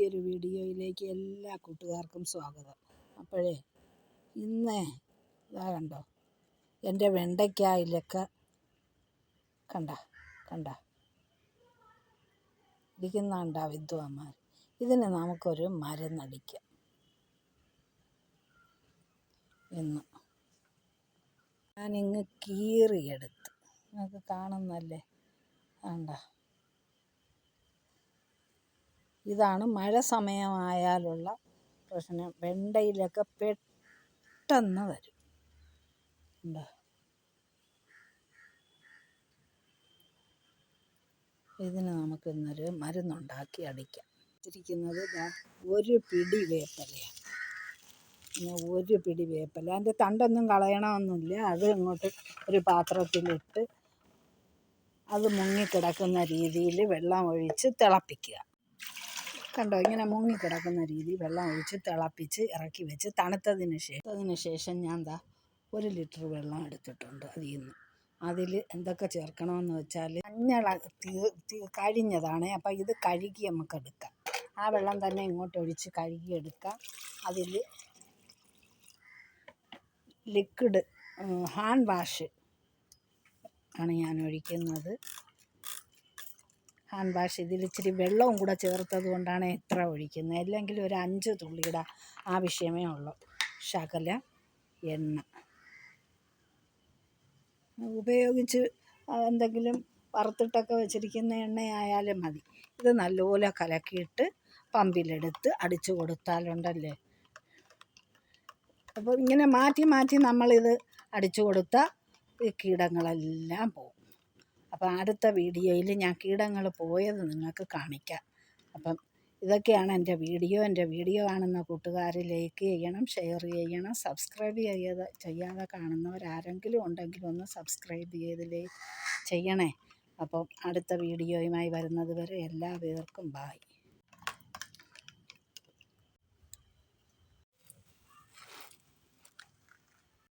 പുതിയൊരു വീഡിയോയിലേക്ക് എല്ലാ കൂട്ടുകാർക്കും സ്വാഗതം. അപ്പോഴേ ഇന്ന് ഇതാ കണ്ടോ, എൻ്റെ വെണ്ടയ്ക്കായിലൊക്കെ കണ്ട ഇരിക്കുന്നുണ്ടാ വിദ്വാന്മാർ. ഇതിന് നമുക്കൊരു മരുന്നടിക്കാം. ഇന്ന് ഞാനിങ്ങ് കീറിയെടുത്ത്, നിങ്ങൾക്ക് കാണുന്നല്ലേ, ഇതാണ് മഴ സമയമായാലുള്ള പ്രശ്നം. വെണ്ടയിലൊക്കെ പെട്ടെന്ന് വരും. ഇതിന് നമുക്കിന്നൊരു മരുന്നുണ്ടാക്കി അടിക്കാം. ഇരിക്കുന്നത് ഒരു പിടി വേപ്പലയാണ്. ഒരു പിടി വേപ്പല, അതിൻ്റെ തണ്ടൊന്നും കളയണമെന്നില്ല. അത് ഇങ്ങോട്ട് ഒരു പാത്രത്തിലിട്ട് അത് മുങ്ങിക്കിടക്കുന്ന രീതിയിൽ വെള്ളം ഒഴിച്ച് തിളപ്പിക്കുക. കണ്ടോ, ഇങ്ങനെ മുങ്ങിക്കിടക്കുന്ന രീതിയിൽ വെള്ളം ഒഴിച്ച് തിളപ്പിച്ച് ഇറക്കി വെച്ച് തണുത്തതിന് ശേഷം ഞാൻ 1 ലിറ്റർ വെള്ളം എടുത്തിട്ടുണ്ട്. അതിൽ എന്തൊക്കെ ചേർക്കണമെന്ന് വെച്ചാൽ, മഞ്ഞൾ കഴിഞ്ഞതാണ്. അപ്പം ഇത് കഴുകി നമുക്കെടുക്കാം. ആ വെള്ളം തന്നെ ഇങ്ങോട്ട് ഒഴിച്ച് കഴുകിയെടുക്കാം. അതിൽ ലിക്വിഡ് ഹാൻഡ് വാഷ് ആണ് ഞാൻ ഒഴിക്കുന്നത്. ഹാൻഡ് വാഷ് ഇതിൽ ഇച്ചിരി വെള്ളവും കൂടെ ചേർത്തത് കൊണ്ടാണ് ഇത്ര ഒഴിക്കുന്നത്. അല്ലെങ്കിൽ ഒരു 5 തുള്ളിയുടെ ആവശ്യമേ ഉള്ളൂ. ശകല എണ്ണ ഉപയോഗിച്ച് എന്തെങ്കിലും വറുത്തിട്ടൊക്കെ വെച്ചിരിക്കുന്ന എണ്ണയായാലും മതി. ഇത് നല്ലപോലെ കലക്കിയിട്ട് പമ്പിലെടുത്ത് അടിച്ചു കൊടുത്താലുണ്ടല്ലേ, അപ്പോൾ ഇങ്ങനെ മാറ്റി മാറ്റി നമ്മളിത് അടിച്ചു കൊടുത്താൽ ഈ കീടങ്ങളെല്ലാം പോകും. അപ്പം അടുത്ത വീഡിയോയിൽ ഞാൻ കീടങ്ങൾ പോയത് നിങ്ങൾക്ക് കാണിക്കാം. അപ്പം ഇതൊക്കെയാണ് എൻ്റെ വീഡിയോ. എൻ്റെ വീഡിയോ കാണുന്ന കൂട്ടുകാർ ലൈക്ക് ചെയ്യണം, ഷെയർ ചെയ്യണം. സബ്സ്ക്രൈബ് ചെയ്യാതെ കാണുന്നവരാരെങ്കിലും ഉണ്ടെങ്കിൽ ഒന്ന് സബ്സ്ക്രൈബ് ചെയ്യണേ. അപ്പം അടുത്ത വീഡിയോയുമായി വരുന്നത് വരെ എല്ലാവർക്കും ബായ്.